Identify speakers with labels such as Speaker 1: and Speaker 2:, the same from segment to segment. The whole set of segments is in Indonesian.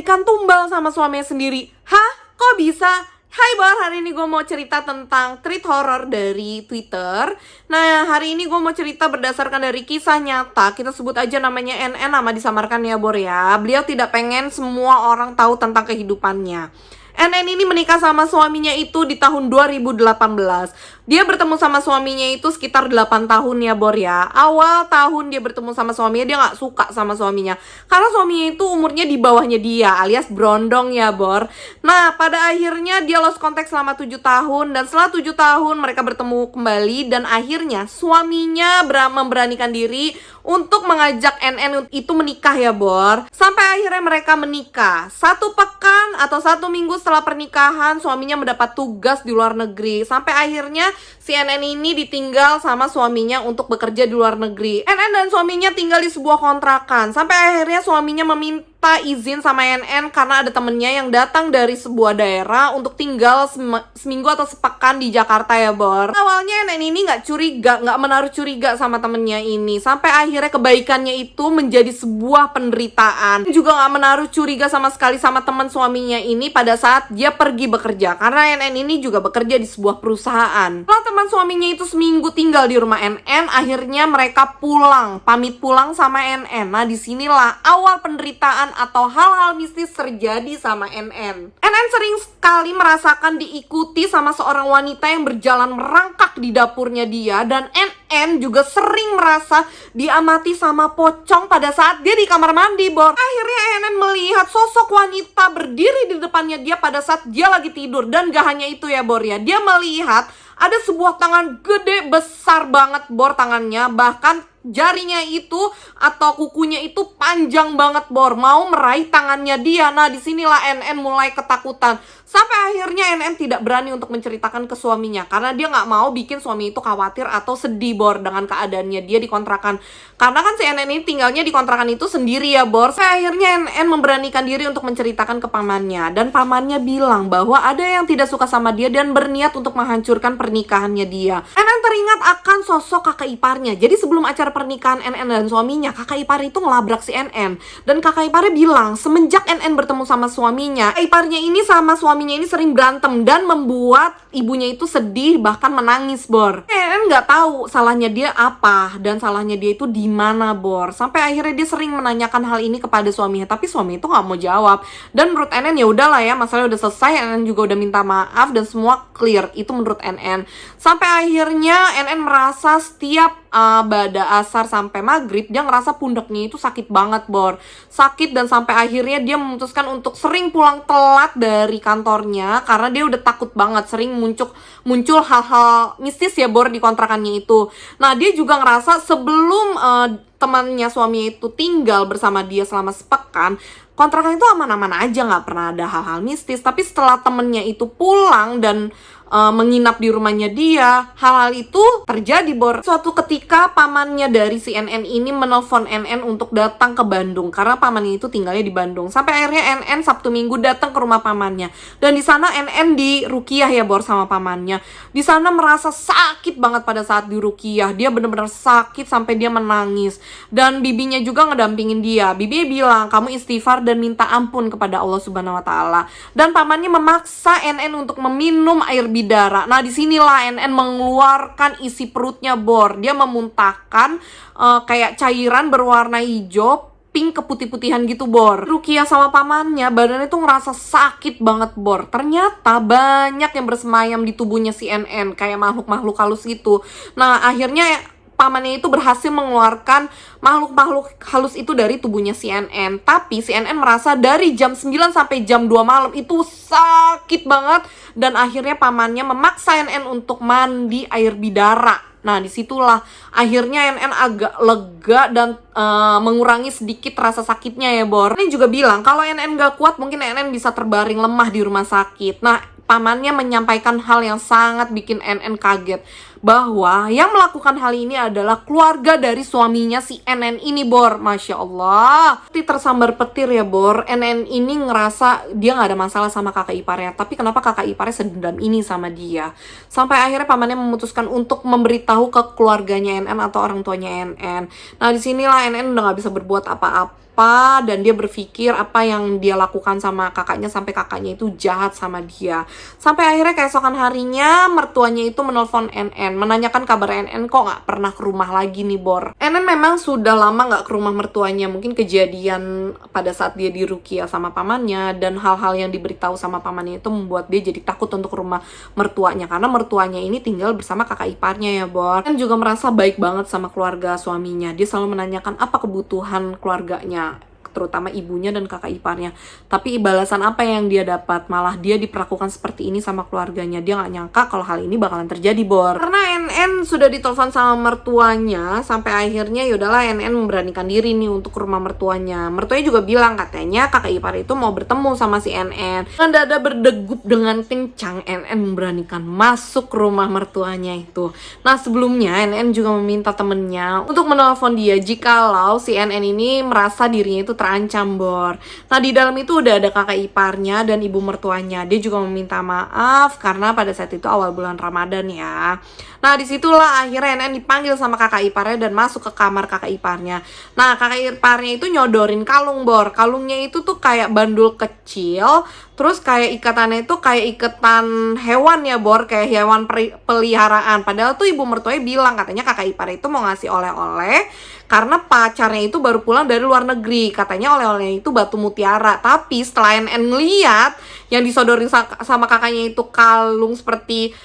Speaker 1: diberikan tumbal sama suaminya sendiri. Hah? Kok bisa? Hai Bor, hari ini gue mau cerita tentang tweet horror dari Twitter. Nah, hari ini gue mau cerita berdasarkan dari kisah nyata. Kita sebut aja namanya NN, nama disamarkan ya Bor ya. Beliau tidak pengen semua orang tahu tentang kehidupannya. NN ini menikah sama suaminya itu di tahun 2018. Dia bertemu sama suaminya itu sekitar 8 tahun ya Bor ya. Awal tahun dia bertemu sama suaminya, dia gak suka sama suaminya karena suaminya itu umurnya di bawahnya dia, alias brondong ya Bor. Nah, pada akhirnya dia lost contact selama 7 tahun. Dan setelah 7 tahun mereka bertemu kembali. Dan akhirnya suaminya memberanikan diri untuk mengajak NN itu menikah ya Bor. Sampai akhirnya mereka menikah. 1 pekan atau 1 minggu setelah pernikahan, suaminya mendapat tugas di luar negeri. Sampai akhirnya si NN ini ditinggal sama suaminya untuk bekerja di luar negeri. NN dan suaminya tinggal di sebuah kontrakan. Sampai akhirnya suaminya meminta izin sama NN karena ada temennya yang datang dari sebuah daerah untuk tinggal seminggu atau sepekan di Jakarta ya Bor. Awalnya NN ini nggak menaruh curiga sama temennya ini. Sampai akhirnya kebaikannya itu menjadi sebuah penderitaan. Juga nggak menaruh curiga sama sekali sama teman suaminya ini pada saat dia pergi bekerja. Karena NN ini juga bekerja di sebuah perusahaan. Setelah teman suaminya itu seminggu tinggal di rumah NN, akhirnya mereka pamit pulang sama NN. Nah, disinilah awal penderitaan atau hal-hal mistis terjadi sama NN. NN sering sekali merasakan diikuti sama seorang wanita yang berjalan merangkak di dapurnya dia. Dan NN juga sering merasa diamati sama pocong pada saat dia di kamar mandi, Bor. Akhirnya NN melihat sosok wanita berdiri di depannya dia pada saat dia lagi tidur. Dan gak hanya itu ya Bor ya, dia melihat ada sebuah tangan gede besar banget Bor tangannya. Bahkan jarinya itu atau kukunya itu panjang banget Bor, mau meraih tangannya dia. Nah, disinilah NN mulai ketakutan. Sampai akhirnya NN tidak berani untuk menceritakan ke suaminya karena dia nggak mau bikin suami itu khawatir atau sedih Bor dengan keadaannya dia di kontrakan. Karena kan si NN ini tinggalnya di kontrakan itu sendiri ya Bor. Sampai akhirnya NN memberanikan diri untuk menceritakan ke pamannya. Dan pamannya bilang bahwa ada yang tidak suka sama dia dan berniat untuk menghancurkan pernikahannya dia. NN teringat akan sosok kakak iparnya. Jadi sebelum acara pernikahan NN dan suaminya, kakak ipar itu ngelabrak si NN. Dan kakak iparnya bilang semenjak NN bertemu sama suaminya, kakak iparnya ini sama suaminya ini sering berantem dan membuat ibunya itu sedih bahkan menangis Bor. NN nggak tahu salahnya dia apa dan salahnya dia itu di mana Bor. Sampai akhirnya dia sering menanyakan hal ini kepada suaminya, tapi suami itu nggak mau jawab. Dan menurut NN ya udahlah ya, masalahnya udah selesai. NN juga udah minta maaf dan semua clear. Itu menurut NN. Sampai akhirnya NN merasa setiap pada asar sampai maghrib dia ngerasa pundaknya itu sakit banget Bor. Sakit dan sampai akhirnya dia memutuskan untuk sering pulang telat dari kantornya karena dia udah takut banget. Sering muncul hal-hal mistis ya Bor di kontrakannya itu. Nah, dia juga ngerasa sebelum temannya suaminya itu tinggal bersama dia selama sepekan, kontrakan itu aman-aman aja, nggak pernah ada hal-hal mistis. Tapi setelah temennya itu pulang dan menginap di rumahnya dia, hal-hal itu terjadi Bor. Suatu ketika pamannya dari si NN ini menelpon NN untuk datang ke Bandung karena pamannya itu tinggalnya di Bandung. Sampai akhirnya NN Sabtu Minggu datang ke rumah pamannya. Dan di sana NN diruqyah ya Bor sama pamannya. Di sana merasa sakit banget pada saat diruqyah. Dia benar-benar sakit sampai dia menangis. Dan bibinya juga ngedampingin dia. Bibinya bilang, "Kamu istighfar dan minta ampun kepada Allah Subhanahu wa taala." Dan pamannya memaksa NN untuk meminum air bidara. Nah, disinilah NN mengeluarkan isi perutnya Bor. Dia memuntahkan kayak cairan berwarna hijau, pink keputih-putihan gitu Bor. Ruqyah sama pamannya, badannya tuh ngerasa sakit banget Bor. Ternyata banyak yang bersemayam di tubuhnya si NN, kayak makhluk-makhluk halus gitu. Nah, akhirnya pamannya itu berhasil mengeluarkan makhluk-makhluk halus itu dari tubuhnya si NN. Tapi si NN merasa dari jam 9 sampai jam 2 malam itu sakit banget. Dan akhirnya pamannya memaksa NN untuk mandi air bidara. Nah, disitulah akhirnya NN agak lega dan mengurangi sedikit rasa sakitnya ya Bor. Ini juga bilang kalau NN gak kuat mungkin NN bisa terbaring lemah di rumah sakit. Nah, pamannya menyampaikan hal yang sangat bikin NN kaget. bahwa yang melakukan hal ini adalah keluarga dari suaminya si NN ini, Bor. Masya Allah, seperti tersambar petir ya, Bor. NN ini ngerasa dia gak ada masalah sama kakak iparnya, tapi kenapa kakak iparnya sedendam ini sama dia, sampai akhirnya pamannya memutuskan untuk memberitahu ke keluarganya NN atau orang tuanya NN. Nah disinilah NN udah gak bisa berbuat apa-apa, dan dia berpikir apa yang dia lakukan sama kakaknya sampai kakaknya itu jahat sama dia. Sampai akhirnya keesokan harinya mertuanya itu menelpon NN, menanyakan kabar NN kok gak pernah ke rumah lagi nih, Bor. NN memang sudah lama gak ke rumah mertuanya, mungkin kejadian pada saat dia diruqyah sama pamannya dan hal-hal yang diberitahu sama pamannya itu membuat dia jadi takut untuk ke rumah mertuanya, karena mertuanya ini tinggal bersama kakak iparnya ya, Bor. NN juga merasa baik banget sama keluarga suaminya, dia selalu menanyakan apa kebutuhan keluarganya, terutama ibunya dan kakak iparnya. Tapi balasan apa yang dia dapat? Malah dia diperlakukan seperti ini sama keluarganya. Dia gak nyangka kalau hal ini bakalan terjadi, Bor. Karena NN sudah ditelepon sama mertuanya, sampai akhirnya yaudahlah NN memberanikan diri nih untuk ke rumah mertuanya. Mertuanya juga bilang katanya kakak ipar itu mau bertemu sama si NN. Dengan dada berdegup dengan kencang, NN memberanikan masuk ke rumah mertuanya itu. Nah sebelumnya NN juga meminta temennya untuk menelpon dia jikalau si NN ini merasa dirinya itu terancam, Bor. Nah di dalam itu udah ada kakak iparnya dan ibu mertuanya. Dia juga meminta maaf karena pada saat itu awal bulan Ramadan ya. Nah disitulah akhirnya NN dipanggil sama kakak iparnya dan masuk ke kamar kakak iparnya. Nah kakak iparnya itu nyodorin kalung, Bor. Kalungnya itu tuh kayak bandul kecil, terus kayak ikatannya itu kayak ikatan hewan ya, Bor, kayak hewan peliharaan. Padahal tuh ibu mertuanya bilang katanya kakak ipar itu mau ngasih oleh-oleh karena pacarnya itu baru pulang dari luar negeri. Katanya oleh-olehnya itu batu mutiara. Tapi setelah NN ngeliat yang disodorin sama kakaknya itu kalung seperti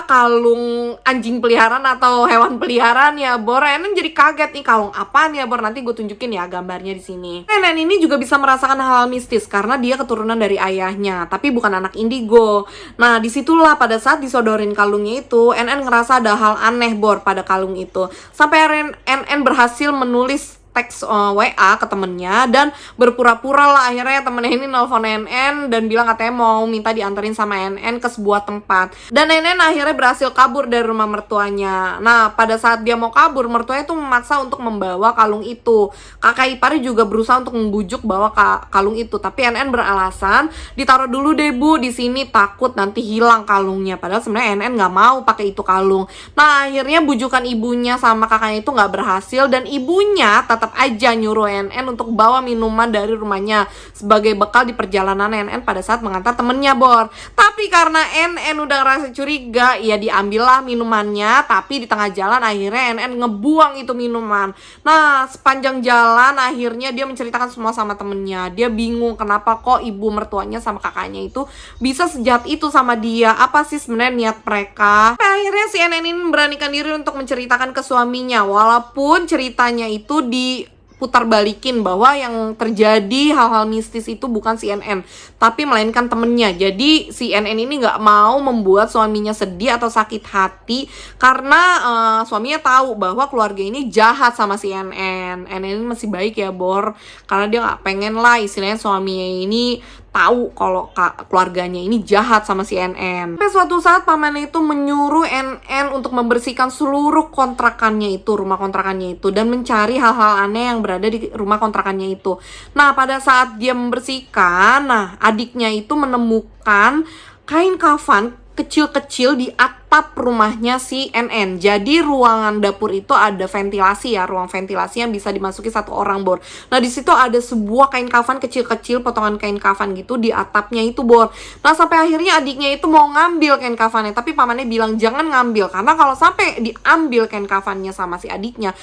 Speaker 1: kalung anjing peliharaan atau hewan peliharaan ya, Bor. NN jadi kaget nih, kalung apaan ya, Bor? Nanti gue tunjukin ya gambarnya di sini. NN ini juga bisa merasakan hal-hal mistis karena dia keturunan dari ayahnya, tapi bukan anak indigo. Nah disitulah pada saat disodorin kalungnya itu, NN ngerasa ada hal aneh, Bor, pada kalung itu. Sampai NN berhasil menulis teks WA ke temennya dan berpura-pura lah akhirnya temennya ini nelfon NN dan bilang katanya mau minta dianterin sama NN ke sebuah tempat, dan NN akhirnya berhasil kabur dari rumah mertuanya. Nah pada saat dia mau kabur, mertuanya tuh memaksa untuk membawa kalung itu. Kakak iparnya juga berusaha untuk membujuk bawa kalung itu, tapi NN beralasan ditaruh dulu deh, Bu, di sini takut nanti hilang kalungnya. Padahal sebenarnya NN nggak mau pakai itu kalung. Nah akhirnya bujukan ibunya sama kakaknya itu nggak berhasil dan ibunya tetap aja nyuruh NN untuk bawa minuman dari rumahnya sebagai bekal di perjalanan NN pada saat mengantar temennya, Bor. Tapi karena NN udah ngerasa curiga, ya diambillah minumannya, tapi di tengah jalan akhirnya NN ngebuang itu minuman. Nah sepanjang jalan akhirnya dia menceritakan semua sama temennya. Dia bingung kenapa kok ibu mertuanya sama kakaknya itu bisa sejahat itu sama dia. Apa sih sebenarnya niat mereka? Sampai akhirnya si NN ini memberanikan diri untuk menceritakan ke suaminya, walaupun ceritanya itu putar balikin bahwa yang terjadi hal-hal mistis itu bukan si NN, tapi melainkan temennya. Jadi si NN ini nggak mau membuat suaminya sedih atau sakit hati karena suaminya tahu bahwa keluarga ini jahat sama si NN. NN ini masih baik ya, Bor, karena dia nggak pengen lah istilahnya suaminya ini tahu kalau keluarganya ini jahat sama si NN. Sampai suatu saat pamannya itu menyuruh NN untuk membersihkan seluruh kontrakannya itu, rumah kontrakannya itu, dan mencari hal-hal aneh yang berada di rumah kontrakannya itu. Nah pada saat dia membersihkan, nah adiknya itu menemukan kain kafan kecil-kecil di atap rumahnya si NN. Jadi ruangan dapur itu ada ventilasi ya, ruang ventilasi yang bisa dimasuki satu orang, Bor. Nah di situ ada sebuah kain kafan kecil-kecil, potongan kain kafan gitu di atapnya itu, Bor. Nah sampai akhirnya adiknya itu mau ngambil kain kafannya, tapi pamannya bilang jangan ngambil karena kalau sampai diambil kain kafannya sama si adiknya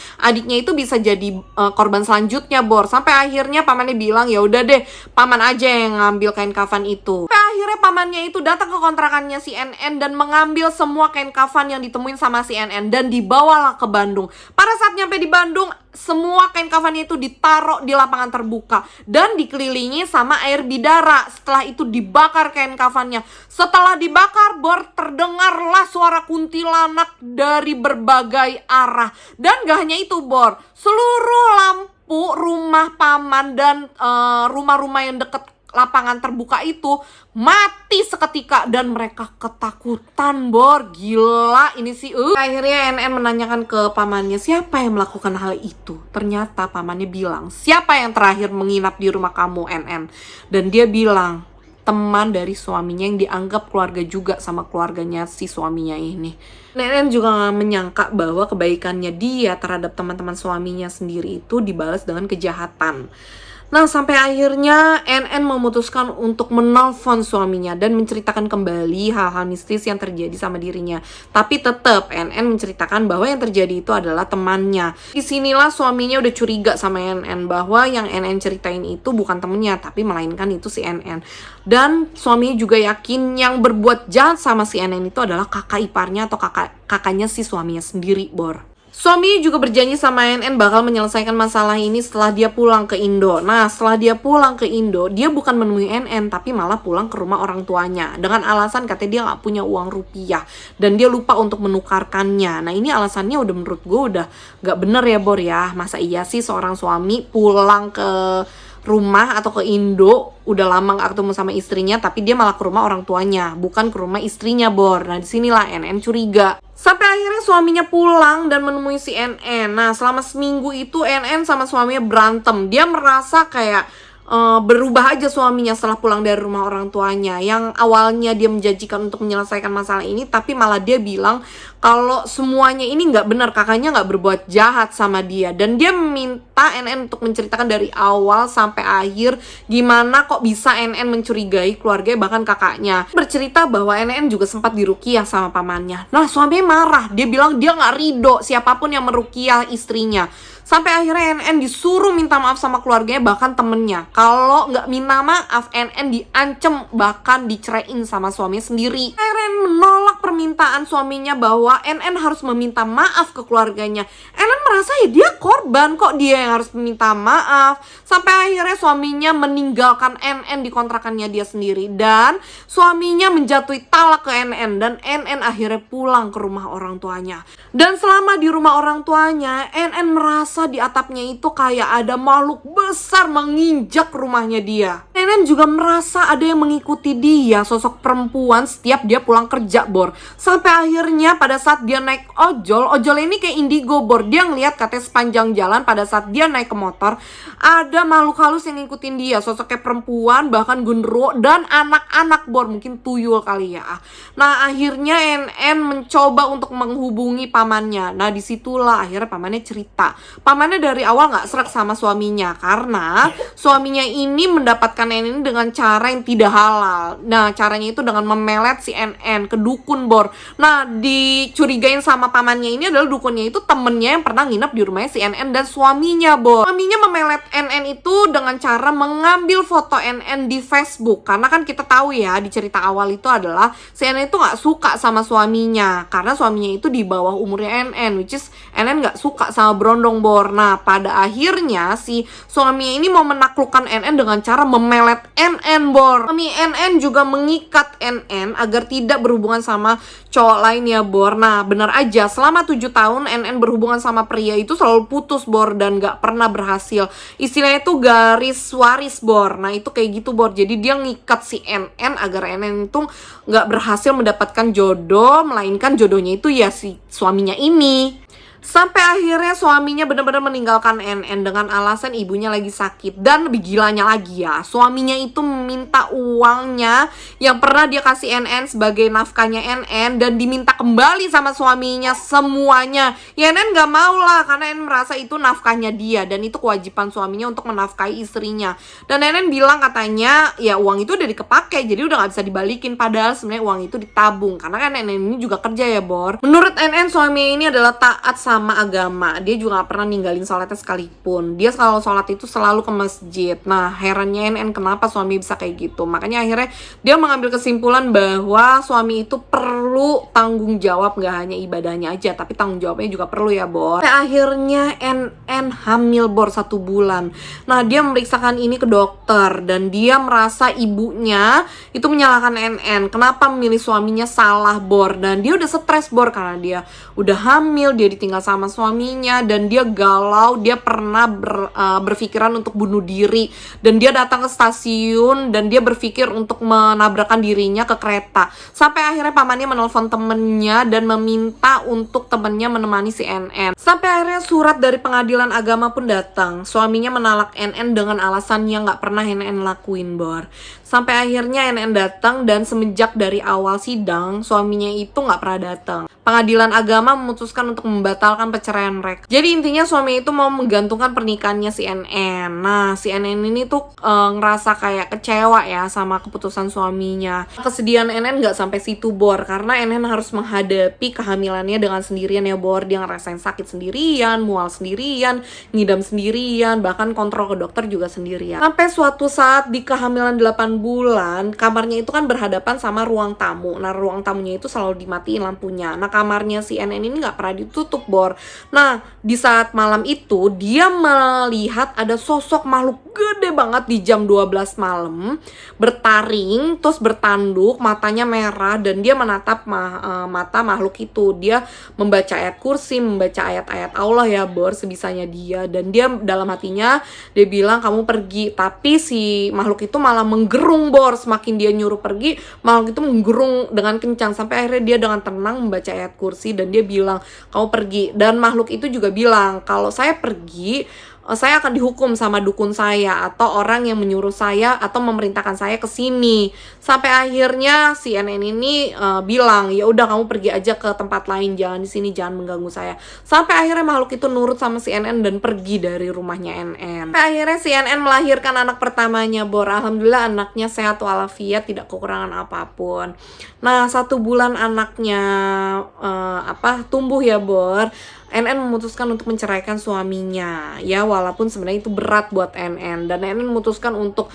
Speaker 1: itu bisa jadi korban selanjutnya, Bor. Sampai akhirnya pamannya bilang ya udah deh, paman aja yang ngambil kain kafan itu. Sampai akhirnya pamannya itu datang ke kontrakannya si NN dan mengambil semua kain kafan yang ditemuin sama si NN dan dibawalah ke Bandung. Pada saat nyampe di Bandung, semua kain kafannya itu ditaruh di lapangan terbuka dan dikelilingi sama air bidara. Setelah itu dibakar kain kafannya. Setelah dibakar, Bor, terdengarlah suara kuntilanak dari berbagai arah. Dan gak hanya itu, Bor, seluruh lampu rumah paman dan rumah-rumah yang deket lapangan terbuka itu mati seketika dan mereka ketakutan, Bor. Gila ini sih. Akhirnya NN menanyakan ke pamannya siapa yang melakukan hal itu. Ternyata pamannya bilang, siapa yang terakhir menginap di rumah kamu, NN? Dan dia bilang, teman dari suaminya yang dianggap keluarga juga sama keluarganya si suaminya ini. NN juga gak menyangka bahwa kebaikannya dia terhadap teman-teman suaminya sendiri itu dibalas dengan kejahatan. Nah, sampai akhirnya NN memutuskan untuk menelpon suaminya dan menceritakan kembali hal-hal mistis yang terjadi sama dirinya. Tapi tetap NN menceritakan bahwa yang terjadi itu adalah temannya. Disinilah suaminya udah curiga sama NN bahwa yang NN ceritain itu bukan temennya, tapi melainkan itu si NN. Dan suaminya juga yakin yang berbuat jahat sama si NN itu adalah kakak iparnya atau kakaknya si suaminya sendiri, Bor. Suami juga berjanji sama NN bakal menyelesaikan masalah ini setelah dia pulang ke Indo. Nah, setelah dia pulang ke Indo, dia bukan menemui NN, tapi malah pulang ke rumah orang tuanya. Dengan alasan katanya dia gak punya uang rupiah, dan dia lupa untuk menukarkannya. Nah, ini alasannya udah menurut gue udah gak bener ya, Bor ya. Masa iya sih seorang suami pulang ke rumah atau ke Indo, udah lama gak ketemu sama istrinya, tapi dia malah ke rumah orang tuanya, bukan ke rumah istrinya, Bor. Nah, disinilah NN curiga. Sampai akhirnya suaminya pulang dan menemui si NN. Nah, selama seminggu itu NN sama suaminya berantem. Dia merasa kayak berubah aja suaminya setelah pulang dari rumah orang tuanya. Yang awalnya dia menjanjikan untuk menyelesaikan masalah ini, tapi malah dia bilang kalau semuanya ini nggak benar, kakaknya nggak berbuat jahat sama dia. Dan dia meminta NN untuk menceritakan dari awal sampai akhir gimana kok bisa NN mencurigai keluarga bahkan kakaknya. Bercerita bahwa NN juga sempat diruqyah sama pamannya. Nah, suaminya marah, dia bilang dia nggak ridho siapapun yang meruqyah istrinya. Sampai akhirnya NN disuruh minta maaf sama keluarganya, bahkan temennya. Kalau nggak minta maaf, NN diancem, bahkan diceraiin sama suaminya sendiri. NN menolak permintaan suaminya bahwa NN harus meminta maaf ke keluarganya. NN merasa ya dia korban, kok dia yang harus meminta maaf. Sampai akhirnya suaminya meninggalkan NN di kontrakannya dia sendiri. Dan suaminya menjatuhi talak ke NN. Dan NN akhirnya pulang ke rumah orang tuanya. Dan selama di rumah orang tuanya, NN merasa di atapnya itu kayak ada makhluk besar menginjak rumahnya dia. NN juga merasa ada yang mengikuti dia, sosok perempuan setiap dia pulang kerja, Bor. Sampai akhirnya pada saat dia naik ojol ini kayak indigo, Bor. Dia ngeliat katanya sepanjang jalan pada saat dia naik ke motor, ada makhluk halus yang ngikutin dia, sosoknya perempuan, bahkan genderuwo dan anak-anak, Bor. Mungkin tuyul kali ya. Nah, akhirnya NN mencoba untuk menghubungi pamannya. Nah, disitulah akhirnya pamannya cerita. Pamannya dari awal gak serak sama suaminya karena suaminya ini mendapatkan NN dengan cara yang tidak halal. Nah, caranya itu dengan memelet si NN ke dukun, Bor. Nah, dicurigain sama pamannya ini adalah dukunnya itu temennya yang pernah nginep di rumahnya si NN dan suaminya, Bor. Suaminya memelet NN itu dengan cara mengambil foto NN di Facebook. Karena kan kita tahu ya, di cerita awal itu adalah si NN itu gak suka sama suaminya karena suaminya itu di bawah umurnya NN, which is NN gak suka sama berondong, Bor. Nah, pada akhirnya si suaminya ini mau menaklukkan NN dengan cara memelet NN, Bor. Suami NN juga mengikat NN agar tidak berhubungan sama cowok lainnya, Bor. Nah, benar aja selama 7 tahun NN berhubungan sama pria itu selalu putus, Bor, dan gak pernah berhasil. Istilahnya itu garis waris, Bor. Nah, itu kayak gitu, Bor. Jadi dia ngikat si NN agar NN itu gak berhasil mendapatkan jodoh, melainkan jodohnya itu ya si suaminya ini. Sampai akhirnya suaminya benar-benar meninggalkan NN dengan alasan ibunya lagi sakit. Dan lebih gilanya lagi ya, suaminya itu meminta uangnya yang pernah dia kasih NN sebagai nafkahnya NN dan diminta kembali sama suaminya semuanya. Ya NN gak mau lah karena NN merasa itu nafkahnya dia dan itu kewajiban suaminya untuk menafkahi istrinya. Dan NN bilang katanya ya uang itu udah dikepake jadi udah gak bisa dibalikin, padahal sebenarnya uang itu ditabung karena kan NN ini juga kerja ya, Bor. Menurut NN suaminya ini adalah taat sama agama, dia juga gak pernah ninggalin sholatnya sekalipun. Dia kalau sholat itu selalu ke masjid. Nah, herannya NN kenapa suami bisa kayak gitu. Makanya akhirnya dia mengambil kesimpulan bahwa suami itu perlu tanggung jawab, gak hanya ibadahnya aja, tapi tanggung jawabnya juga perlu ya, Bor. Akhirnya NN hamil, Bor, 1 bulan. Nah, dia memeriksakan ini ke dokter dan dia merasa ibunya itu menyalahkan NN. Kenapa memilih suaminya salah, Bor. Dan dia udah stres, Bor, karena dia udah hamil, dia ditinggal sama suaminya, dan dia galau, dia pernah berpikiran untuk bunuh diri, dan dia datang ke stasiun dan dia berpikir untuk menabrakkan dirinya ke kereta. Sampai akhirnya pamannya menelpon temennya dan meminta untuk temennya menemani si NN. Sampai akhirnya surat dari pengadilan agama pun datang. Suaminya menolak NN dengan alasan yang gak pernah NN lakuin, Bor. Sampai akhirnya NN datang, dan semenjak dari awal sidang suaminya itu gak pernah datang. Pengadilan agama memutuskan untuk membatalkan perceraian mereka. Jadi intinya suami itu mau menggantungkan pernikahannya si NN. Nah, si NN ini tuh ngerasa kayak kecewa ya sama keputusan suaminya. Kesedihan NN gak sampai situ, Bor, karena NN harus menghadapi kehamilannya dengan sendirian ya, Bor. Dia ngerasain sakit sendirian, mual sendirian, ngidam sendirian, bahkan kontrol ke dokter juga sendirian. Sampai suatu saat di kehamilan 8 bulan, kamarnya itu kan berhadapan sama ruang tamu. Nah, ruang tamunya itu selalu dimatiin lampunya. Nah, kamarnya si NN ini gak pernah ditutup, Bor. Nah, di saat malam itu dia melihat ada sosok makhluk gede banget di jam 12 malam, bertaring, terus bertanduk, matanya merah, dan dia menatap mata makhluk itu. Dia membaca ayat kursi, membaca ayat-ayat Allah ya, Bor, sebisanya dia. Dan dia dalam hatinya, dia bilang kamu pergi. Tapi si makhluk itu malah menggerung, Bor. Semakin dia nyuruh pergi, makhluk itu menggerung dengan kencang. Sampai akhirnya dia dengan tenang membaca ayat kursi dan dia bilang kamu pergi. Dan makhluk itu juga bilang kalau saya pergi, saya akan dihukum sama dukun saya atau orang yang menyuruh saya atau memerintahkan saya ke sini. Sampai akhirnya si NN ini bilang, ya udah kamu pergi aja ke tempat lain, jangan di sini, jangan mengganggu saya. Sampai akhirnya makhluk itu nurut sama si NN dan pergi dari rumahnya NN. Sampai akhirnya si NN melahirkan anak pertamanya, Bor. Alhamdulillah anaknya sehat walafiat, tidak kekurangan apapun. Nah, 1 bulan anaknya tumbuh ya, Bor. NN memutuskan untuk menceraikan suaminya ya, walaupun sebenarnya itu berat buat NN, dan NN memutuskan untuk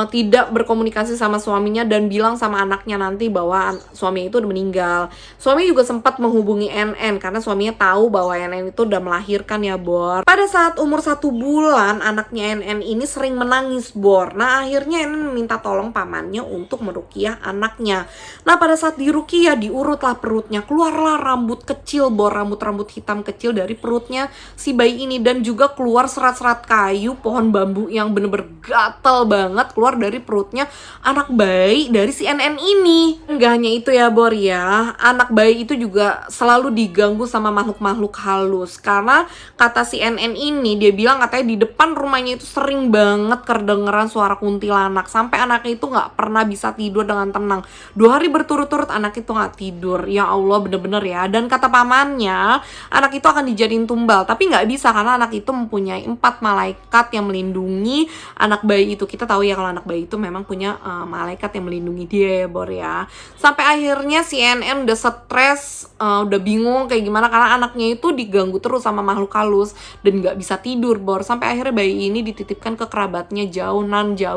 Speaker 1: tidak berkomunikasi sama suaminya dan bilang sama anaknya nanti bahwa suami itu udah meninggal. Suami juga sempat menghubungi NN karena suaminya tahu bahwa NN itu udah melahirkan ya, Bor. Pada saat umur 1 bulan anaknya NN ini sering menangis, Bor. Nah, akhirnya NN meminta tolong pamannya untuk meruqyah anaknya. Nah, pada saat diruqyah diurutlah perutnya, keluarlah rambut kecil, Bor, rambut-rambut hitam kecil dari perutnya si bayi ini, dan juga keluar serat-serat kayu pohon bambu yang bener-bener gatal banget keluar dari perutnya anak bayi dari si NN ini. Enggak hanya itu ya, Bor ya, anak bayi itu juga selalu diganggu sama makhluk-makhluk halus, karena kata si NN ini, dia bilang katanya di depan rumahnya itu sering banget kedengeran suara kuntilanak, sampai anaknya itu nggak pernah bisa tidur dengan tenang. 2 hari berturut-turut anak itu nggak tidur. Ya Allah, bener-bener ya. Dan kata pamannya, anak itu akan dijadiin tumbal, tapi nggak bisa karena anak itu mempunyai 4 malaikat yang melindungi anak bayi itu. Kita tahu ya kalau anak bayi itu memang punya malaikat yang melindungi dia ya, Bor ya. Sampai akhirnya si NN udah stres, udah bingung kayak gimana karena anaknya itu diganggu terus sama makhluk halus dan nggak bisa tidur, Bor. Sampai akhirnya bayi ini dititipkan ke kerabatnya jauh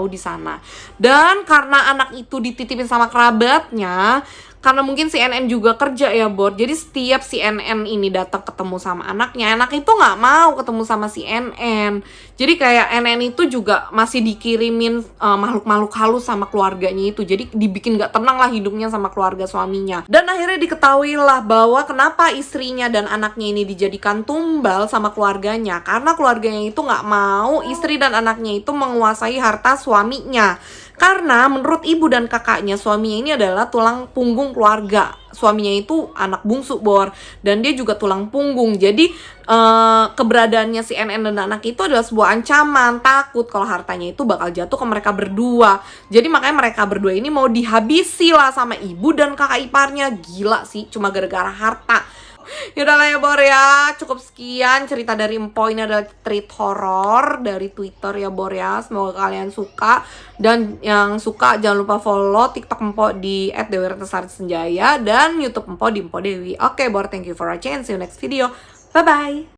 Speaker 1: di sana. Dan karena anak itu dititipin sama kerabatnya, karena mungkin si NN juga kerja ya, Bor. Jadi setiap si NN ini datang ketemu sama anaknya, anak itu nggak mau ketemu sama si NN. Jadi kayak NN itu juga masih dikirimin makhluk-makhluk halus sama keluarganya itu. Jadi dibikin nggak tenang lah hidupnya sama keluarga suaminya. Dan akhirnya diketahui lah bahwa kenapa istrinya dan anaknya ini dijadikan tumbal sama keluarganya. Karena keluarganya itu nggak mau istri dan anaknya itu menguasai harta suaminya. Karena menurut ibu dan kakaknya, suaminya ini adalah tulang punggung keluarga. Suaminya itu anak bungsu, Bor, dan dia juga tulang punggung. Jadi keberadaannya si NN dan anak itu adalah sebuah ancaman, takut kalau hartanya itu bakal jatuh ke mereka berdua. Jadi makanya mereka berdua ini mau dihabisi lah sama ibu dan kakak iparnya. Gila sih, cuma gara-gara harta. Yaudah lah ya, Bor ya, cukup sekian cerita dari Empo. Ini adalah treat horror dari Twitter ya, Bor ya. Semoga kalian suka, dan yang suka jangan lupa follow TikTok Empo di @dewiratnasarinsenjaya dan YouTube Empo di Empo Dewi. Oke, Bor, thank you for watching and see you next video. Bye bye.